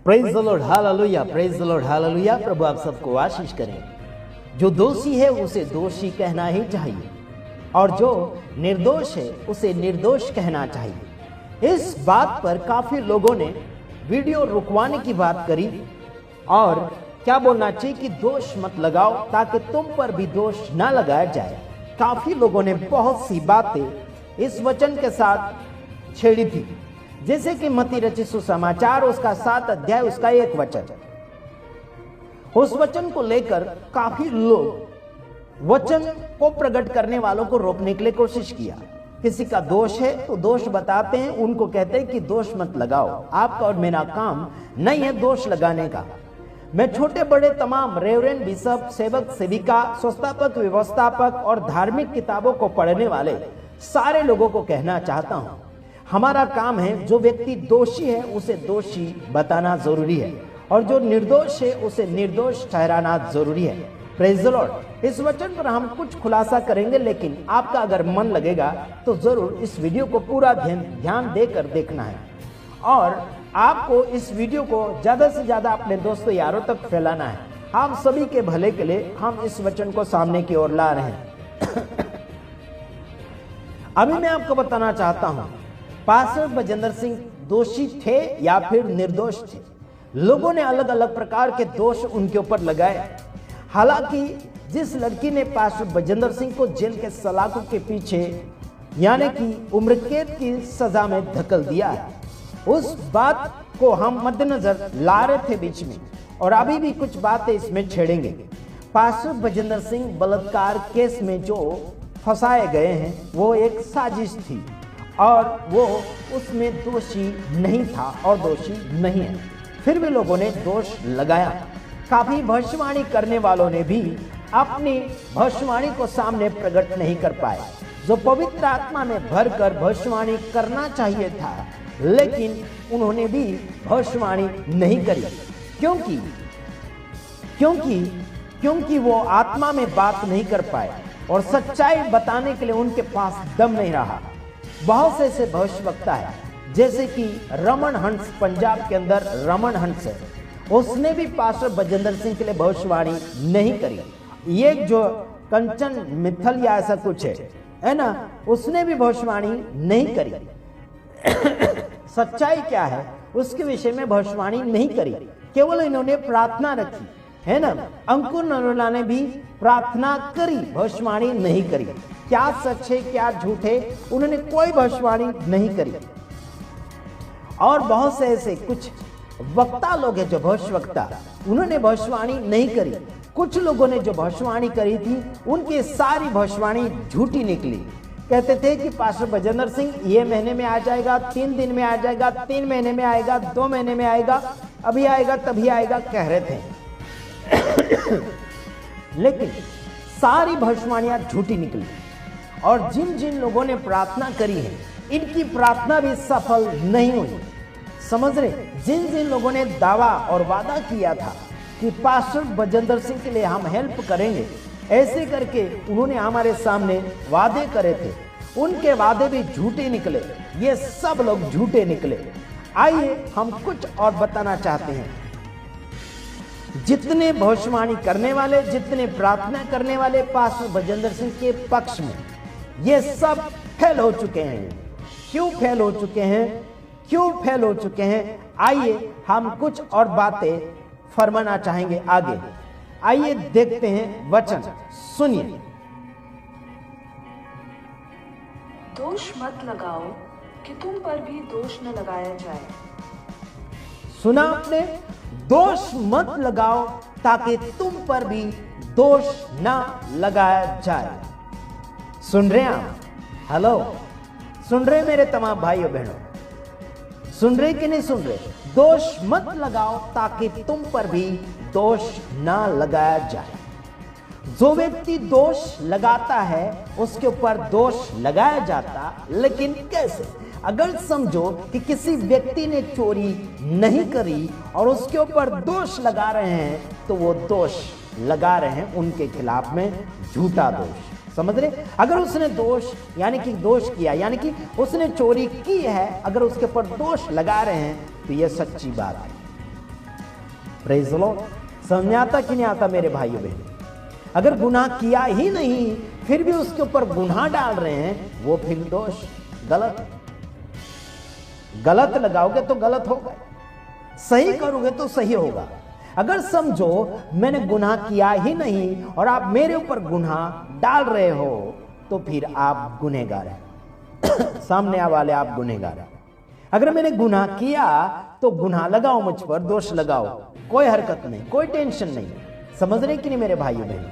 Praise the lord, hallelujah, praise the lord, hallelujah. प्रभु आप सबको आशीष करें। जो दोषी है उसे दोषी कहना ही चाहिए और जो निर्दोष है उसे निर्दोष कहना चाहिए। इस बात पर काफी लोगों ने वीडियो रुकवाने की बात करी और क्या बोलना चाहिए कि दोष मत लगाओ ताकि तुम पर भी दोष ना लगाया जाए। काफी लोगों ने बहुत सी बातें इस वचन के साथ छेड़ी थी, जैसे कि मत्ती रचित सुसमाचार उसका 7 अध्याय उसका 1 वचन। उस वचन को लेकर काफी लोग वचन को प्रकट करने वालों को रोकने के लिए कोशिश किया। किसी का दोष है तो दोष बताते हैं, उनको कहते हैं कि दोष मत लगाओ। आपका और मेरा काम नहीं है दोष लगाने का। मैं छोटे बड़े तमाम रेवरेंड, बिशप, सेवक, सेविका, संस्थापक, व्यवस्थापक और धार्मिक किताबों को पढ़ने वाले सारे लोगों को कहना चाहता हूं, हमारा काम है जो व्यक्ति दोषी है उसे दोषी बताना जरूरी है और जो निर्दोष है उसे निर्दोष ठहराना जरूरी है। Praise the Lord. इस वचन पर हम कुछ खुलासा करेंगे, लेकिन आपका अगर मन लगेगा तो जरूर इस वीडियो को पूरा ध्यान देकर देखना है और आपको इस वीडियो को ज्यादा से ज्यादा अपने दोस्तों यारों तक फैलाना है। आप सभी के भले के लिए हम इस वचन को सामने की ओर ला रहे हैं। अभी मैं आपको बताना चाहता हूं, पास्टर बजेंद्र सिंह दोषी थे या फिर निर्दोष थे। लोगों ने अलग अलग प्रकार के दोष उनके ऊपर लगाए। हालांकि जिस लड़की ने पास्टर बजेंद्र सिंह को जेल के सलाखों के पीछे यानी कि उम्र कैद की सजा में धकेल दिया है, उस बात को हम मद्देनजर ला रहे थे बीच में और अभी भी कुछ बातें इसमें छेड़ेंगे। पास्टर बजेंद्र सिंह बलात्कार केस में जो फंसाए गए हैं वो एक साजिश थी और वो उसमें दोषी नहीं था और दोषी नहीं है, फिर भी लोगों ने दोष लगाया। काफी भविष्यवाणी करने वालों ने भी अपनी भविष्यवाणी को सामने प्रकट नहीं कर पाए। जो पवित्र आत्मा में भरकर भविष्यवाणी करना चाहिए था, लेकिन उन्होंने भी भविष्यवाणी नहीं करी क्योंकि वो आत्मा में बात नहीं कर पाए और सच्चाई बताने के लिए उनके पास दम नहीं रहा। बहुत से ऐसे भविष्यवक्ता है, जैसे कि रमन हंस, पंजाब के अंदर रमन हंस है, उसने भी पास्टर बजेंद्र सिंह के लिए भविष्यवाणी नहीं करी। ये जो कंचन मित्तल या ऐसा कुछ है ना, उसने भी भविष्यवाणी नहीं करी। सच्चाई क्या है उसके विषय में भविष्यवाणी नहीं करी, केवल इन्होंने प्रार्थना रखी है ना। अंकुर नरोला ने भी प्रार्थना करी, भविष्यवाणी नहीं करी। क्या सच है क्या झूठ है, उन्होंने कोई भविष्यवाणी नहीं करी। और बहुत से ऐसे कुछ वक्ता लोग हैं जो भविष्यवक्ता, उन्होंने भविष्यवाणी नहीं करी। कुछ लोगों ने जो भविष्यवाणी करी थी उनकी सारी भविष्यवाणी झूठी निकली। कहते थे कि पास्टर बजेंद्र सिंह ये महीने में आ जाएगा, 3 दिन में आ जाएगा, 3 महीने में आएगा, 2 महीने में आएगा, अभी आएगा तभी आएगा, कह रहे थे। लेकिन सारी भविष्यवाणियां झूठी निकली और जिन जिन लोगों ने प्रार्थना करी है इनकी प्रार्थना भी सफल नहीं हुई। समझ रहे, जिन जिन लोगों ने दावा और वादा किया था कि पास्टर बजेंद्र सिंह के लिए हम हेल्प करेंगे, ऐसे करके उन्होंने हमारे सामने वादे करे थे, उनके वादे भी झूठे निकले। ये सब लोग झूठे निकले। आइए हम कुछ और बताना चाहते हैं। जितने भविष्यवाणी करने वाले, जितने प्रार्थना करने वाले पास्टर बजेंद्र सिंह के पक्ष में, ये सब फेल हो चुके हैं। क्यों फेल हो चुके हैं? क्यों फेल हो चुके हैं? आइए हम कुछ और बातें फरमाना चाहेंगे आगे। आइए देखते हैं वचन, सुनिए। दोष मत लगाओ कि तुम पर भी दोष न लगाया जाए। सुना आपने? दोष मत लगाओ ताकि तुम पर भी दोष ना लगाया जाए। सुन रहे हैं आप? हेलो, सुन रहे मेरे तमाम भाइयों बहनों? सुन रहे कि नहीं सुन रहे? दोष मत लगाओ ताकि तुम पर भी दोष ना लगाया जाए। जो व्यक्ति दोष लगाता है उसके ऊपर दोष लगाया जाता, लेकिन कैसे? अगर समझो कि किसी व्यक्ति ने चोरी नहीं करी और उसके ऊपर दोष लगा रहे हैं, तो वो दोष लगा रहे हैं उनके खिलाफ में झूठा दोष। समझ रहे? अगर उसने दोष यानी कि दोष किया, यानी कि उसने चोरी की है, अगर उसके ऊपर दोष लगा रहे हैं तो यह सच्ची बात है। Praise the Lord. समझ में आता कि नहीं आता मेरे भाइयों बहन? अगर गुनाह किया ही नहीं फिर भी उसके ऊपर गुनाह डाल रहे हैं, वो फिर दोष गलत। गलत लगाओगे तो गलत होगा, सही करोगे तो सही होगा। अगर समझो मैंने गुनाह किया ही नहीं और आप मेरे ऊपर गुनाह डाल रहे हो तो फिर आप गुनहगार हैं। सामने वाले आप गुनहगार हैं। अगर मैंने गुनाह किया तो गुनाह लगाओ मुझ पर, दोष लगाओ, कोई हरकत नहीं, कोई टेंशन नहीं। समझ रहे कि नहीं मेरे भाइयों बहन?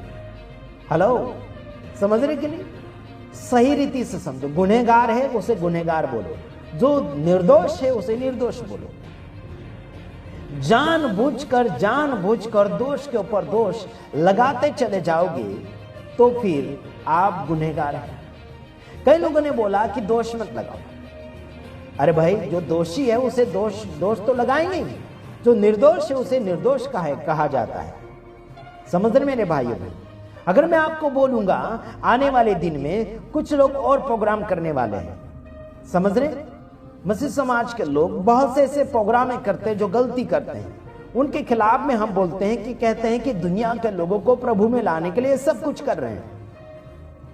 हेलो, समझ रहे कि नहीं? सही रीति से समझो। गुनहगार है उसे गुनहगार बोलो, जो निर्दोष है उसे निर्दोष बोलो। जानबूझकर दोष के ऊपर दोष लगाते चले जाओगे तो फिर आप गुनहगार हैं। कई लोगों ने बोला कि दोष मत लगाओ। अरे भाई, जो दोषी है उसे दोष तो लगाएंगे ही, जो निर्दोष है उसे निर्दोष कहा जाता है। समझ रहे मेरे भाइयों? अगर मैं आपको बोलूंगा आने वाले दिन में कुछ लोग और प्रोग्राम करने वाले हैं, समझ रहे? मसीह समाज के लोग बहुत से ऐसे प्रोग्राम करते हैं जो गलती करते हैं, उनके खिलाफ में हम बोलते हैं कि कहते हैं कि दुनिया के लोगों को प्रभु में लाने के लिए सब कुछ कर रहे हैं।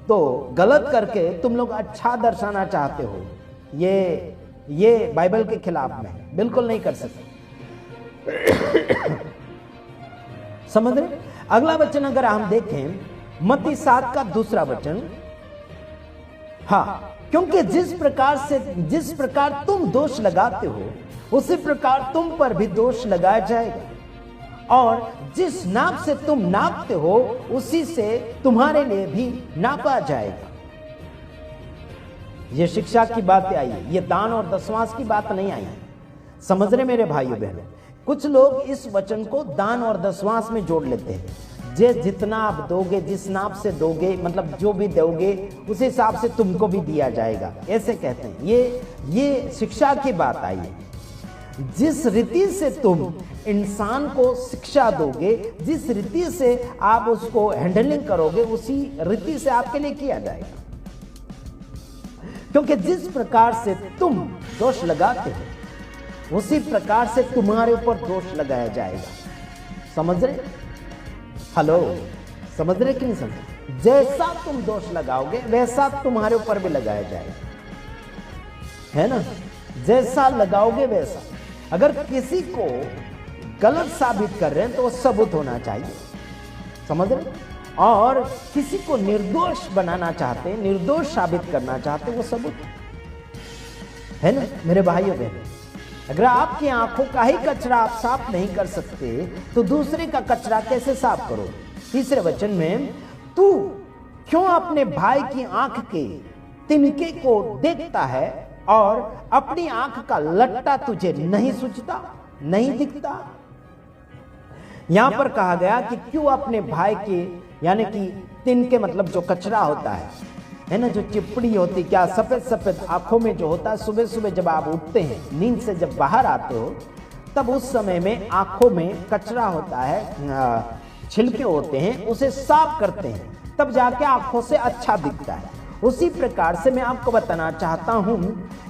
तो गलत करके तुम लोग अच्छा दर्शाना चाहते हो, ये बाइबल के खिलाफ में बिल्कुल नहीं कर सकते। समझ रहे? अगला वचन अगर हम देखें मत्ती 7 का दूसरा वचन, हाँ, क्योंकि जिस प्रकार तुम दोष लगाते हो उसी प्रकार तुम पर भी दोष लगाया जाएगा, और जिस नाप से तुम नापते हो उसी से तुम्हारे लिए भी नापा जाएगा। ये शिक्षा की बातें आई है, ये दान और दशमांश की बात नहीं आई है। समझ रहे मेरे भाइयों बहनों? कुछ लोग इस वचन को दान और दशमांश में जोड़ लेते हैं। जितना आप दोगे, जिस नाप से दोगे, मतलब जो भी दोगे उस हिसाब से तुमको भी दिया जाएगा, ऐसे कहते हैं। ये शिक्षा की बात आई है। जिस रीति से तुम इंसान को शिक्षा दोगे, जिस रीति से आप उसको हैंडलिंग करोगे, उसी रीति से आपके लिए किया जाएगा। क्योंकि जिस प्रकार से तुम दोष लगाते हो उसी प्रकार से तुम्हारे ऊपर दोष लगाया जाएगा। समझ रहे? हेलो, समझ रहे कि नहीं समझ? जैसा तुम दोष लगाओगे वैसा तुम्हारे ऊपर भी लगाया जाएगा, है ना? जैसा लगाओगे वैसा। अगर किसी को गलत साबित कर रहे हैं तो वो सबूत होना चाहिए। समझ रहे? और किसी को निर्दोष बनाना चाहते, निर्दोष साबित करना चाहते, वो सबूत है ना मेरे भाइयों बहनों? अगर आपकी आंखों का ही कचरा आप साफ नहीं कर सकते तो दूसरे का कचरा कैसे साफ करो? तीसरे वचन में, तू क्यों अपने भाई की आंख के तिनके को देखता है और अपनी आंख का लट्टा तुझे नहीं सूझता, नहीं दिखता? यहां पर कहा गया कि क्यों अपने भाई के, यानी कि तिनके मतलब जो कचरा होता है ना, जो चिपड़ी होती, क्या सफेद सफेद आंखों में जो होता है, सुबह सुबह जब आप उठते हैं, नींद से जब बाहर आते हो, तब उस समय में आंखों में कचरा होता है, छिलके होते हैं, उसे साफ करते हैं, तब जाके आंखों से अच्छा दिखता है। उसी प्रकार से मैं आपको बताना चाहता हूं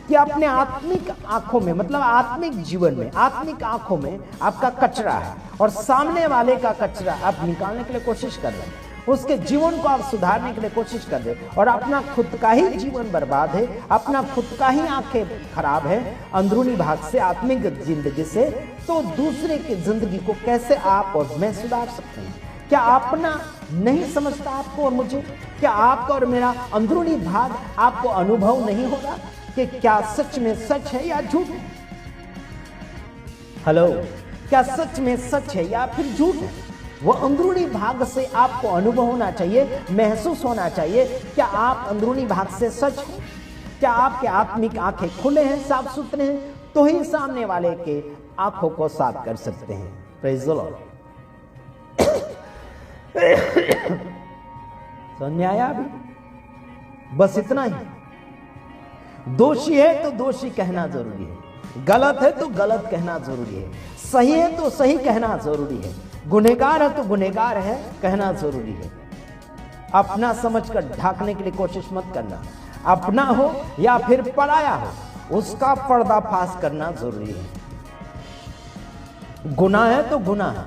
कि अपने आत्मिक आंखों में, मतलब आत्मिक जीवन में, आत्मिक आंखों में आपका कचरा है और सामने वाले का कचरा आप निकालने के लिए कोशिश कर रहे हैं, उसके जीवन को आप सुधारने के लिए कोशिश कर रहे हैं, और अपना खुद का ही जीवन बर्बाद है, अपना खुद का ही आंखें खराब है अंदरूनी भाग से, आत्मिक जिंदगी से, तो दूसरे की जिंदगी को कैसे आप और मैं सुधार सकते हैं? क्या अपना नहीं समझता आपको और मुझे? क्या आपका और मेरा अंदरूनी भाग आपको अनुभव नहीं होगा कि क्या सच में सच है या झूठ है? हेलो, क्या सच में सच है या फिर झूठ है? वो अंदरूनी भाग से आपको अनुभव होना चाहिए, महसूस होना चाहिए। क्या आप अंदरूनी भाग से सच हो? क्या आपके आत्मिक आंखें खुले हैं, साफ सुथरे हैं? तो ही सामने वाले के आंखों को साफ कर सकते हैं। Praise the Lord. समझ में आया अभी? बस इतना ही। दोषी है तो दोषी कहना जरूरी है, गलत है तो गलत कहना जरूरी है, सही है तो सही कहना जरूरी है, गुनहगार है तो गुनहगार है कहना जरूरी है। अपना समझकर ढांकने के लिए कोशिश मत करना। अपना हो या फिर पराया हो, उसका पर्दाफाश करना जरूरी है। गुनाह है तो गुनाह है,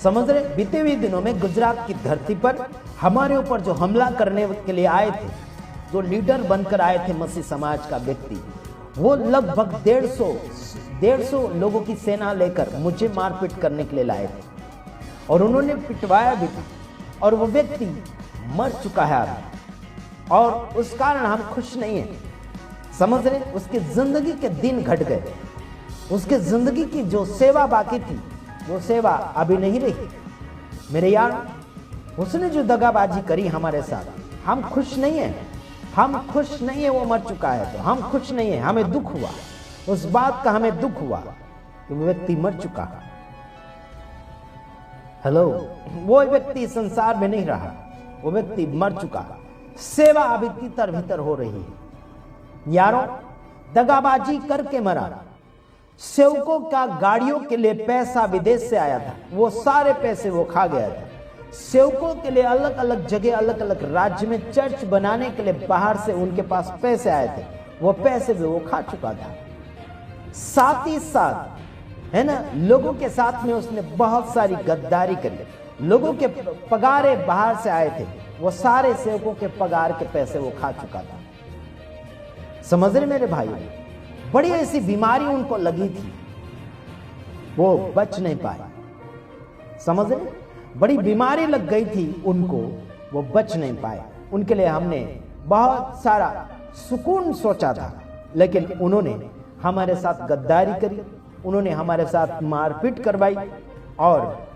समझ रहे। बीते हुए दिनों में गुजरात की धरती पर हमारे ऊपर जो हमला करने के लिए आए थे, जो लीडर बनकर आए थे मसीह समाज का व्यक्ति, वो लगभग 150 लोगों की सेना लेकर मुझे मारपीट करने के लिए लाए थे और उन्होंने पिटवाया भी था और वो व्यक्ति मर चुका है अभी, और उस कारण हम खुश नहीं हैं, समझ रहे। उसकी जिंदगी के दिन घट गए, उसके जिंदगी की जो सेवा बाकी थी वो सेवा अभी नहीं रही। मेरे यार, उसने जो दगाबाजी करी हमारे साथ, हम खुश नहीं हैं, हम खुश नहीं है। वो मर चुका है तो हम खुश नहीं है, हमें दुख हुआ, उस बात का हमें दुख हुआ कि वो व्यक्ति मर चुका है। हेलो, वो व्यक्ति संसार में नहीं रहा, वो व्यक्ति मर चुका, सेवा अभी भीतर भीतर हो रही है। यारों, दगाबाजी करके मरा। सेवकों का गाड़ियों के लिए पैसा विदेश से आया था, वो सारे पैसे वो खा गया था। सेवकों के लिए अलग अलग जगह, अलग अलग राज्य में चर्च बनाने के लिए बाहर से उनके पास पैसे आए थे, वो पैसे भी वो खा चुका था। साथ ही साथ, है ना, लोगों के साथ में उसने बहुत सारी गद्दारी करी। लोगों के पगारे बाहर से आए थे, वो सारे सेवकों के पगार के पैसे वो खा चुका था। समझ रहे मेरे भाई, बड़ी ऐसी बीमारी उनको लगी थी, वो बच नहीं पाए। समझ रहे, बड़ी बीमारी लग गई थी उनको, वो बच नहीं पाए। उनके लिए हमने बहुत सारा सुकून सोचा था, लेकिन उन्होंने हमारे साथ गद्दारी करी, उन्होंने हमारे साथ मारपीट करवाई और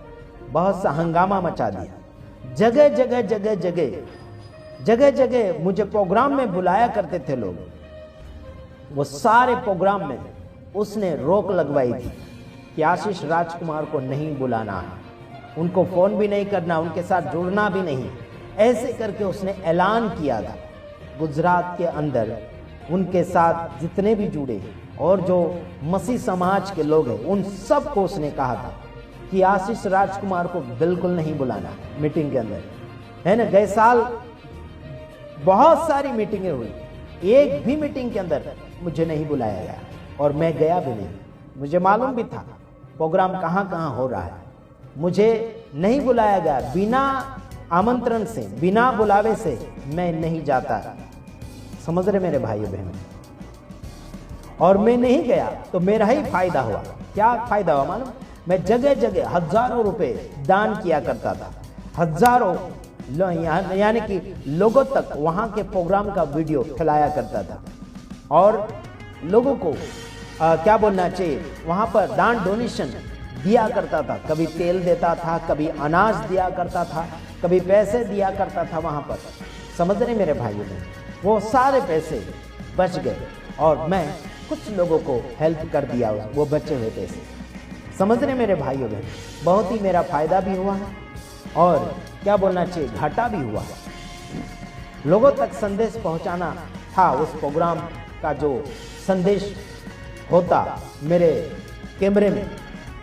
बहुत सा हंगामा मचा दिया। जगह जगह जगह जगह जगह जगह मुझे प्रोग्राम में बुलाया करते थे लोग, वो सारे प्रोग्राम में उसने रोक लगवाई थी कि आशीष राजकुमार को नहीं बुलाना है, उनको फोन भी नहीं करना, उनके साथ जुड़ना भी नहीं, ऐसे करके उसने ऐलान किया था। गुजरात के अंदर उनके साथ जितने भी जुड़े और जो मसीह समाज के लोग हैं, उन सबको उसने कहा था कि आशीष राजकुमार को बिल्कुल नहीं बुलाना मीटिंग के अंदर, है ना। गए साल बहुत सारी मीटिंगें हुई, एक भी मीटिंग के अंदर मुझे नहीं बुलाया गया और मैं गया भी नहीं। मुझे मालूम भी था प्रोग्राम कहाँ कहाँ हो रहा है, मुझे नहीं बुलाया गया। बिना आमंत्रण से, बिना बुलावे से मैं नहीं जाता, समझ रहे मेरे भाइयों बहनों। और मैं नहीं गया तो मेरा ही फायदा हुआ। क्या फायदा हुआ मालूम? मैं जगह जगह हजारों रुपए दान किया करता था, हजारों यानी कि लोगों तक वहां के प्रोग्राम का वीडियो फैलाया करता था और लोगों को क्या बोलना चाहिए, वहां पर दान डोनेशन दिया करता था। कभी तेल देता था, कभी अनाज दिया करता था, कभी पैसे दिया करता था वहां पर। समझ रहे मेरे भाइयों ने, वो सारे पैसे बच गए और मैं कुछ लोगों को हेल्प कर दिया वो बचे हुए पैसे। समझ रहे मेरे भाइयों बहन, बहुत ही मेरा फायदा भी हुआ है और क्या बोलना चाहिए, घाटा भी हुआ है। लोगों तक संदेश पहुंचाना था, उस प्रोग्राम का जो संदेश होता मेरे कैमरे में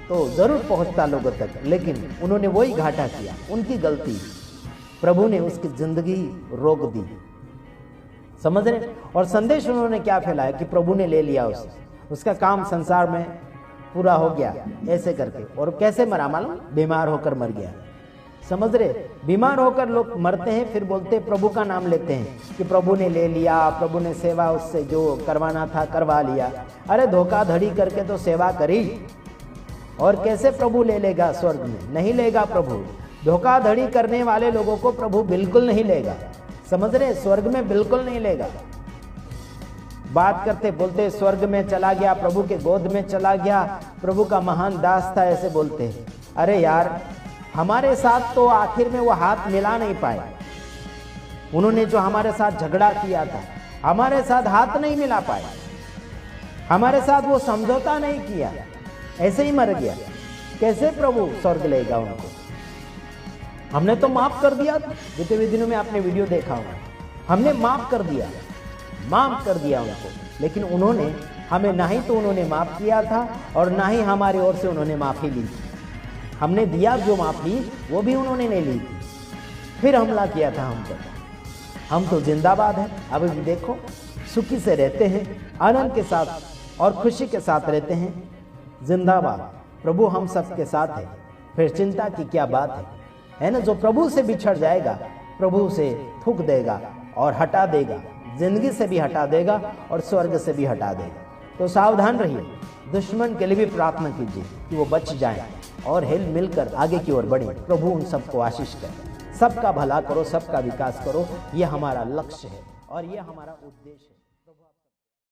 तो जरूर पहुंचता लोगों तक, लेकिन उन्होंने वही घाटा किया, उनकी गलती। प्रभु ने उसकी जिंदगी रोक दी, समझ रहे। और संदेश उन्होंने क्या फैलाया कि प्रभु ने ले लिया उसे, उसका काम संसार में पूरा हो गया, ऐसे करके। और कैसे मरा मालूम? बीमार होकर मर गया। समझ रहे, बीमार होकर लोग मरते हैं, फिर बोलते प्रभु का नाम लेते हैं कि प्रभु ने ले लिया, प्रभु ने सेवा उससे जो करवाना था करवा लिया। अरे धोखाधड़ी करके तो सेवा करी, और कैसे प्रभु ले लेगा स्वर्ग में? नहीं लेगा प्रभु। धोखाधड़ी करने वाले लोगों को प्रभु बिल्कुल नहीं लेगा, समझ रहे, स्वर्ग में बिल्कुल नहीं लेगा। बात करते बोलते स्वर्ग में चला गया, प्रभु के गोद में चला गया, प्रभु का महान दास था, ऐसे बोलते हैं। अरे यार, हमारे साथ तो आखिर में वो हाथ मिला नहीं पाए। उन्होंने जो हमारे साथ झगड़ा किया था, हमारे साथ हाथ नहीं मिला पाए, हमारे साथ वो समझौता नहीं किया, ऐसे ही मर गया। कैसे प्रभु स्वर्ग लेगा उनको? हमने तो माफ कर दिया। बीते हुए दिनों में आपने वीडियो देखा होगा, हमने माफ कर दिया उनको, लेकिन उन्होंने हमें ना ही तो उन्होंने माफ किया था और ना ही हमारी ओर से उन्होंने माफी ली थी। हमने दिया जो माफी, वो भी उन्होंने नहीं ली थी, फिर हमला किया था हम पर। हम तो जिंदाबाद हैं, अभी भी देखो सुखी से रहते हैं, आनंद के साथ और खुशी के साथ रहते हैं, जिंदाबाद। प्रभु हम सब के साथ है, फिर चिंता की क्या बात है ना। जो प्रभु से बिछड़ जाएगा, प्रभु उसे थूक देगा और हटा देगा, जिंदगी से भी हटा देगा और स्वर्ग से भी हटा देगा। तो सावधान रहिए, दुश्मन के लिए भी प्रार्थना कीजिए कि वो बच जाएं और हिल मिलकर आगे की ओर बढ़े। प्रभु उन सबको आशीष करे। सबका भला करो, सबका विकास करो, ये हमारा लक्ष्य है और ये हमारा उद्देश्य है।